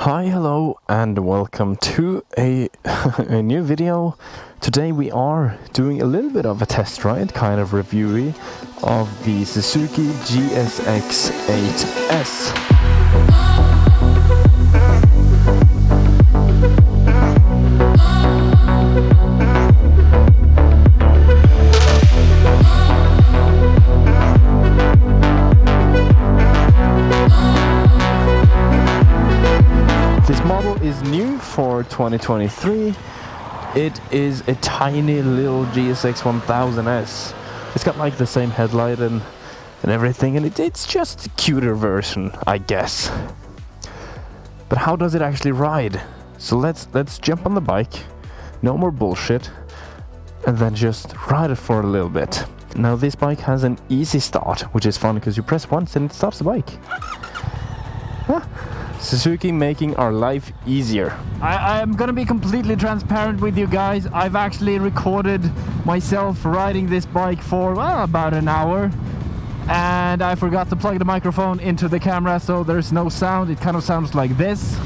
Hi, hello, and welcome to a new video. Today we are doing a little bit of a test ride, kind of review of the Suzuki GSX-8S. This model is new for 2023. It is a tiny little GSX-1000S. It's got like the same headlight and everything, and it's just a cuter version, I guess. But how does it actually ride? So let's jump on the bike, no more bullshit, and then just ride it for a little bit. Now this bike has an easy start, which is fun because you press once and it starts the bike. Huh? Suzuki making our life easier. I'm gonna be completely transparent with you guys. I've actually recorded myself riding this bike for about an hour, and I forgot to plug the microphone into the camera, so there's no sound. It kind of sounds like this.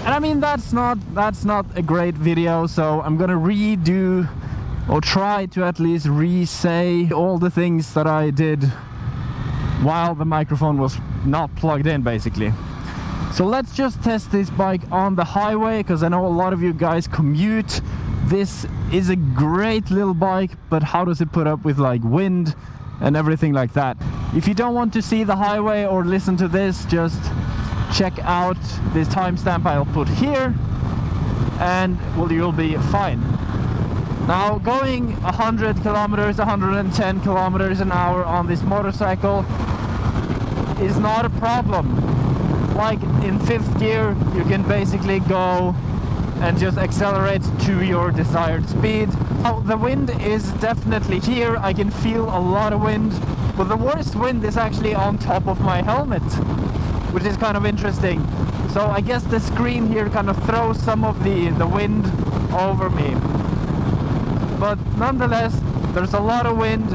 And I mean, that's not a great video, so I'm gonna redo, or try to at least re-say all the things that I did while the microphone was not plugged in, basically. So let's just test this bike on the highway, because I know a lot of you guys commute. This is a great little bike, but how does it put up with like wind and everything like that? If you don't want to see the highway or listen to this, just check out this timestamp I'll put here, and well, you'll be fine. Now, going 100 kilometers, 110 kilometers an hour on this motorcycle is not a problem. Like in 5th gear, you can basically go and just accelerate to your desired speed. Now, the wind is definitely here. I can feel a lot of wind, but the worst wind is actually on top of my helmet, which is kind of interesting. So I guess the screen here kind of throws some of the wind over me. But nonetheless, there's a lot of wind.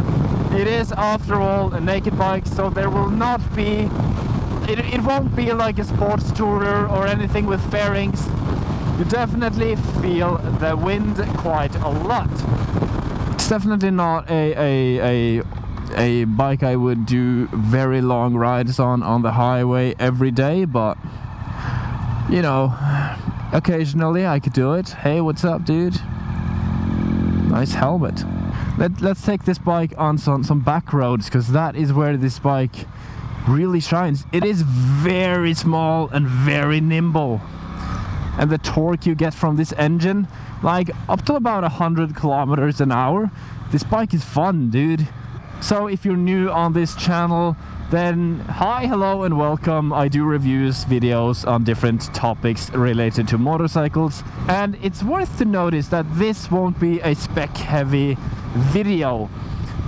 It is, after all, a naked bike, so there will not be... It won't be like a sports tourer or anything with fairings. You definitely feel the wind quite a lot. It's definitely not a bike I would do very long rides on the highway every day, but, you know, occasionally I could do it. Hey, what's up, dude? Nice helmet. Let's take this bike on some back roads, because that is where this bike really shines. It is very small and very nimble, and the torque you get from this engine, like up to about 100 kilometers an hour, this bike is fun, dude. So if you're new on this channel, then hi, hello, and welcome. I do reviews, videos on different topics related to motorcycles, and it's worth to notice that this won't be a spec heavy video.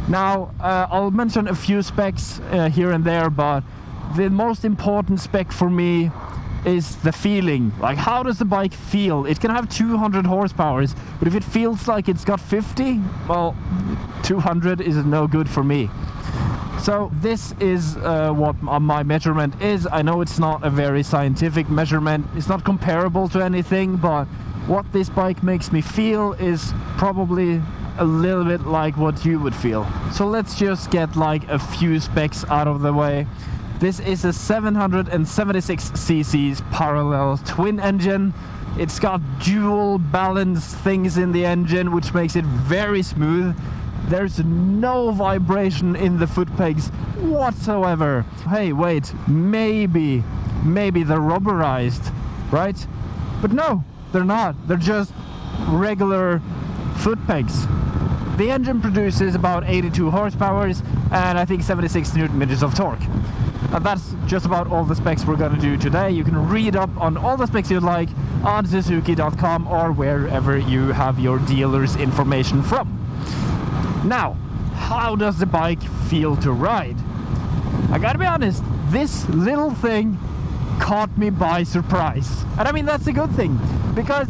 Now, I'll mention a few specs here and there, but the most important spec for me is the feeling. Like, how does the bike feel? It can have 200 horsepower, but if it feels like it's got 50, well, 200 is no good for me. So this is what my measurement is. I know it's not a very scientific measurement. It's not comparable to anything, but what this bike makes me feel is probably a little bit like what you would feel. So let's just get like a few specs out of the way. This is a 776cc parallel twin engine. It's got dual balance things in the engine, which makes it very smooth. There's no vibration in the foot pegs whatsoever. Hey, wait, maybe they're rubberized, right? But no, they're not. They're just regular foot pegs. The engine produces about 82 horsepower and I think 76 newton meters of torque. And that's just about all the specs we're going to do today. You can read up on all the specs you'd like on Suzuki.com or wherever you have your dealer's information from. Now, how does the bike feel to ride? I gotta be honest, this little thing caught me by surprise. And I mean, that's a good thing, because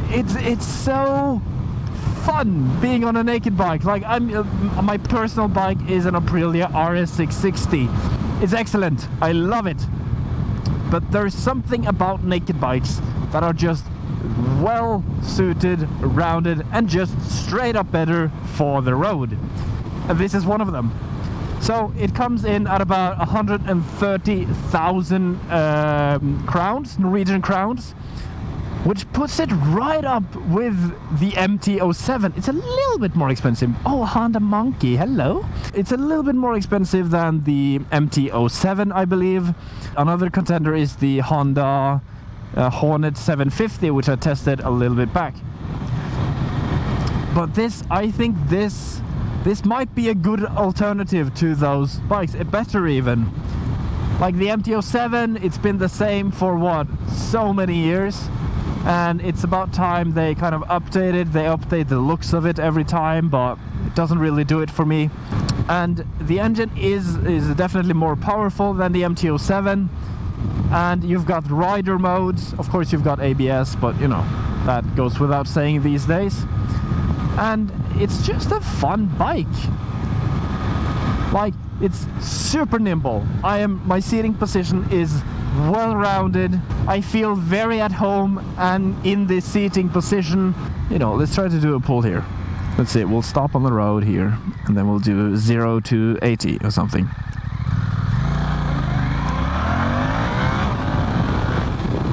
it's so fun being on a naked bike. Like, my personal bike is an Aprilia RS660. It's excellent. I love it. but there's something about naked bikes that are just well suited, rounded, and just straight up better for the road. And this is one of them. So it comes in at about 130,000 crowns, Norwegian crowns, which puts it right up with the MT-07. It's a little bit more expensive. Oh, Honda Monkey, hello. It's a little bit more expensive than the MT-07, I believe. Another contender is the Honda Hornet 750, which I tested a little bit back. But this, I think this might be a good alternative to those bikes, better even. Like the MT-07, it's been the same for what, so many years. And it's about time they kind of update it. They update the looks of it every time, but it doesn't really do it for me. And the engine is definitely more powerful than the MT-07. And you've got rider modes. Of course you've got ABS, but you know, that goes without saying these days. And it's just a fun bike. Like, it's super nimble. My seating position is well-rounded. I feel very at home and in this seating position. You know, let's try to do a pull here. Let's see, we'll stop on the road here and then we'll do 0 to 80 or something.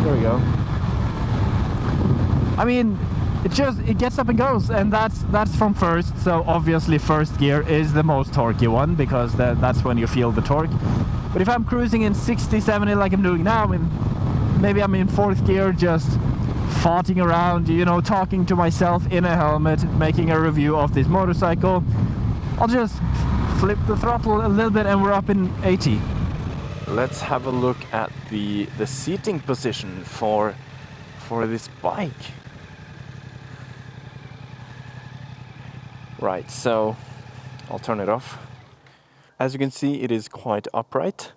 There we go. I mean, it gets up and goes, and that's from first. So obviously first gear is the most torquey one, because that's when you feel the torque. But if I'm cruising in 60, 70 like I'm doing now, maybe I'm in fourth gear, just farting around, you know, talking to myself in a helmet, making a review of this motorcycle, I'll just flip the throttle a little bit and we're up in 80. Let's have a look at the seating position for this bike. Right, so I'll turn it off. As you can see, it is quite upright.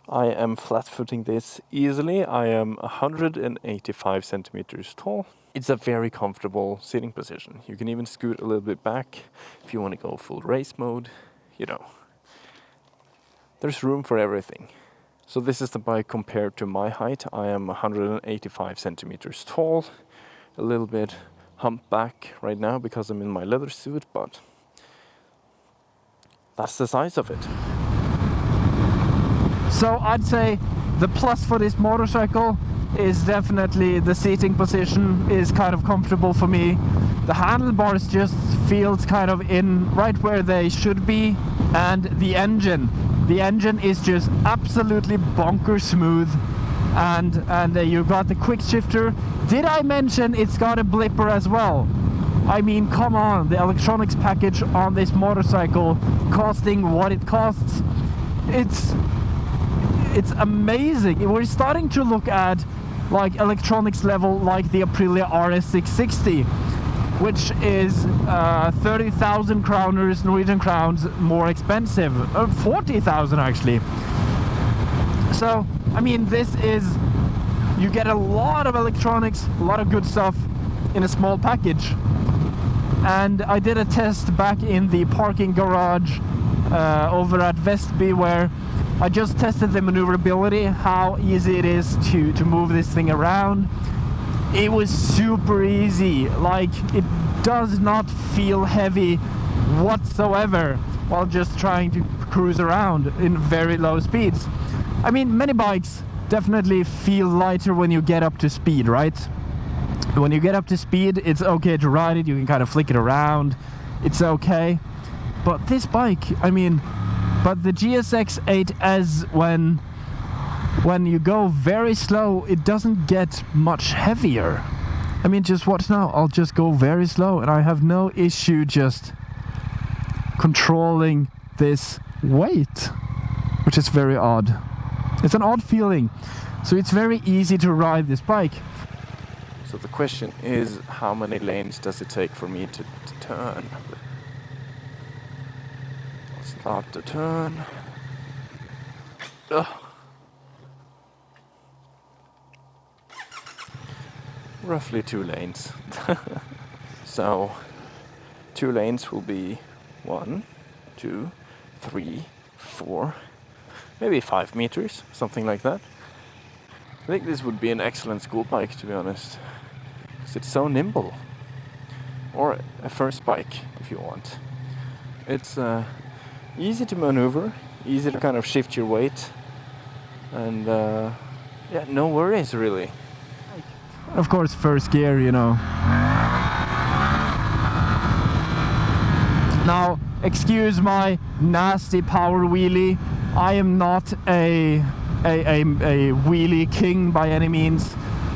I am flat-footing this easily. I am 185 centimeters tall. It's a very comfortable sitting position. You can even scoot a little bit back if you want to go full race mode. You know, there's room for everything. So this is the bike compared to my height. I am 185 centimeters tall, a little bit humpback right now because I'm in my leather suit, but that's the size of it. So I'd say the plus for this motorcycle is definitely the seating position is kind of comfortable for me. The handlebars just feels kind of in right where they should be, and the engine is just absolutely bonkers smooth. And you've got the quick shifter. Did I mention it's got a blipper as well? I mean, come on, the electronics package on this motorcycle costing what it costs, it's amazing. We're starting to look at like electronics level like the Aprilia RS660, which is 30,000 kroners, Norwegian crowns more expensive, 40,000 actually. So I mean, you get a lot of electronics, a lot of good stuff in a small package. And I did a test back in the parking garage over at Vestby, where I just tested the maneuverability, how easy it is to move this thing around. It was super easy. Like, it does not feel heavy whatsoever while just trying to cruise around in very low speeds. I mean, many bikes definitely feel lighter when you get up to speed, right? When you get up to speed, it's okay to ride it, you can kind of flick it around, it's okay. But this bike, I mean, but the GSX-8S, when you go very slow, it doesn't get much heavier. I mean, just watch now, I'll just go very slow and I have no issue just controlling this weight, which is very odd. It's an odd feeling. So it's very easy to ride this bike. So the question is, how many lanes does it take for me to turn? I'll start the turn. Ugh. Roughly 2 lanes. So 2 lanes will be 1, 2, 3, 4, maybe 5 meters, something like that. I think this would be an excellent school bike, to be honest, because it's so nimble. Or a first bike, if you want. It's easy to maneuver, easy to kind of shift your weight, and yeah, no worries really. Of course, first gear, you know. Now, excuse my nasty power wheelie. I am not a wheelie king by any means.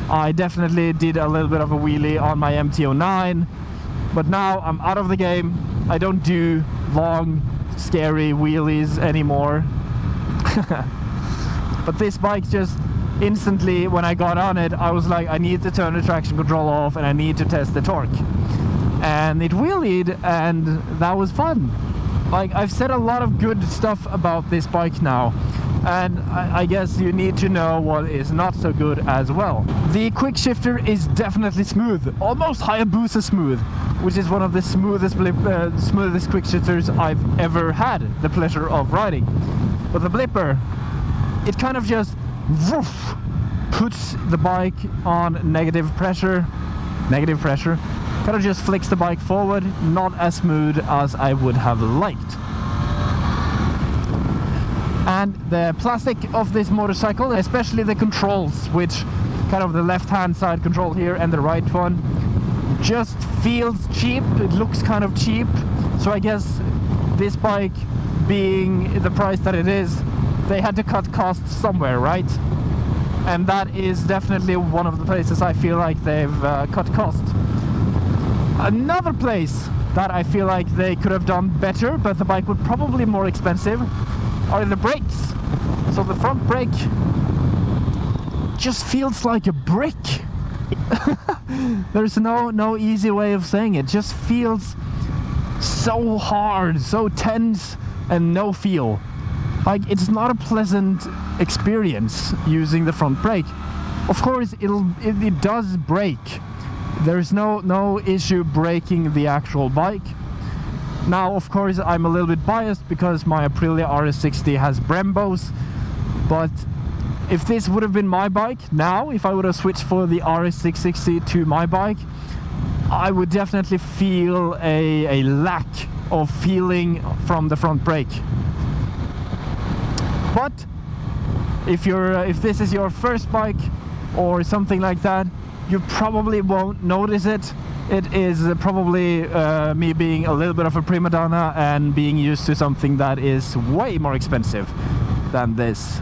I definitely did a little bit of a wheelie on my MT-09, but now I'm out of the game. I don't do long, scary wheelies anymore. But this bike just instantly, when I got on it, I was like, I need to turn the traction control off and I need to test the torque. And it wheelied, and that was fun. Like, I've said a lot of good stuff about this bike now, and I guess you need to know what is not so good as well. The quick shifter is definitely smooth, almost Hayabusa smooth, which is one of the smoothest quick shifters I've ever had the pleasure of riding. But the blipper, it kind of just woof, puts the bike on negative pressure, kind of just flicks the bike forward, not as smooth as I would have liked. And the plastic of this motorcycle, especially the controls, which kind of the left-hand side control here and the right one, just feels cheap. It looks kind of cheap. So I guess this bike being the price that it is, they had to cut costs somewhere, right? And that is definitely one of the places I feel like they've cut costs. Another place that I feel like they could have done better, but the bike would probably be more expensive, are the brakes. So the front brake just feels like a brick. There's no easy way of saying it. Just feels so hard, so tense, and no feel. Like, it's not a pleasant experience using the front brake. Of course, it does brake. There's no issue braking the actual bike. Now, of course, I'm a little bit biased because my Aprilia RS60 has Brembos, but if this would have been my bike now, if I would have switched for the RS660 to my bike, I would definitely feel a lack of feeling from the front brake. But if this is your first bike or something like that, you probably won't notice it. It is probably me being a little bit of a prima donna and being used to something that is way more expensive than this.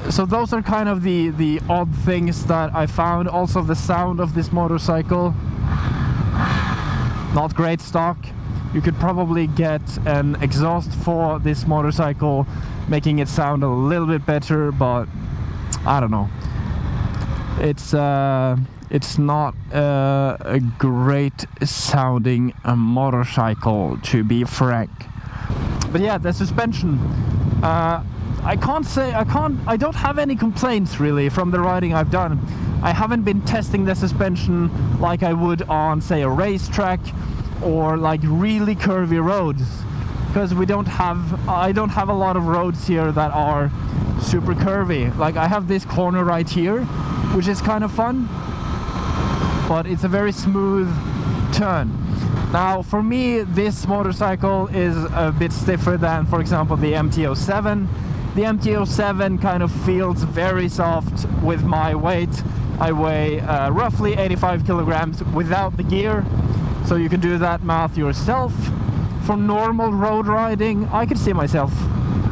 So those are kind of the odd things that I found. Also, the sound of this motorcycle, not great stock. You could probably get an exhaust for this motorcycle, making it sound a little bit better, but I don't know. It's not a great sounding motorcycle, to be frank. But yeah, the suspension. I don't have any complaints really from the riding I've done. I haven't been testing the suspension like I would on, say, a racetrack or like really curvy roads, because I don't have a lot of roads here that are super curvy. Like, I have this corner right here, which is kind of fun, but it's a very smooth turn. Now, for me, this motorcycle is a bit stiffer than, for example, the MT-07. The MT-07 kind of feels very soft with my weight. I weigh roughly 85 kilograms without the gear, so you can do that math yourself. For normal road riding, I could see myself,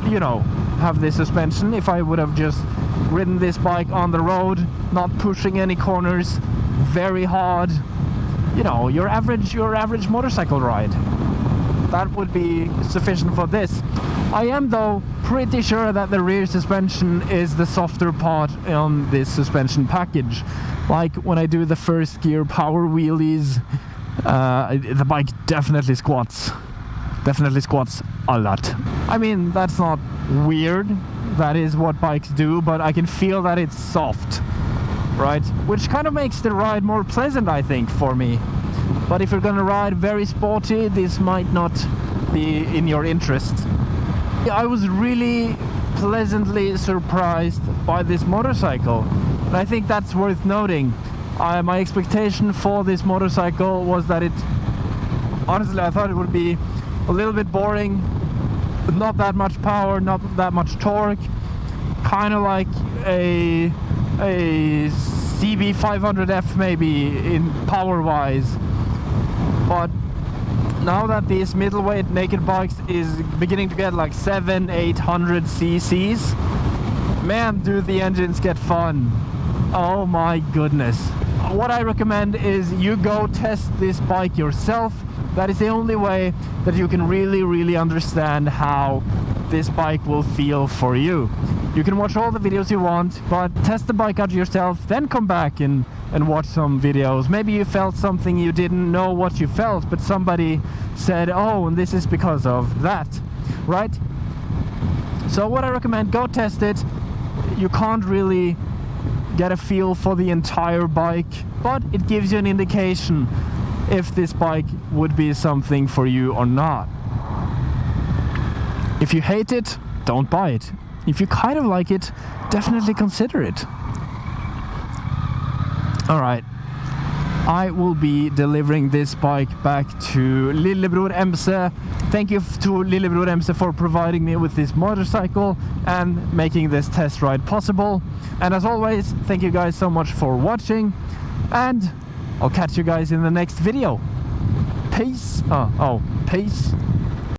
you know, have this suspension if I would have just ridden this bike on the road, not pushing any corners, very hard. You know, your average motorcycle ride. That would be sufficient for this. I am, though, pretty sure that the rear suspension is the softer part on this suspension package. Like, when I do the first gear power wheelies, the bike definitely squats a lot. I mean, that's not weird, that is what bikes do, but I can feel that it's soft, right? Which kind of makes the ride more pleasant, I think, for me. But if you're gonna ride very sporty, this might not be in your interest. I was really pleasantly surprised by this motorcycle. And I think that's worth noting. My expectation for this motorcycle was that honestly, I thought it would be a little bit boring, not that much power, not that much torque, kind of like a CB500F maybe in power-wise. But now that this middleweight naked bikes is beginning to get like 700-800 cc's, man, do the engines get fun. Oh my goodness. What I recommend is you go test this bike yourself. That is the only way that you can really understand how this bike will feel for you. You can watch all the videos you want, but test the bike out yourself, then come back and watch some videos. Maybe you felt something you didn't know what you felt, but somebody said, oh, and this is because of that, right? So what I recommend, go test it. You can't really get a feel for the entire bike, but it gives you an indication if this bike would be something for you or not. If you hate it, don't buy it. If you kind of like it, definitely consider it. Alright, I will be delivering this bike back to Lillebror MC. Thank you to Lillebror MC for providing me with this motorcycle and making this test ride possible. And as always, thank you guys so much for watching, and I'll catch you guys in the next video. Peace. Peace.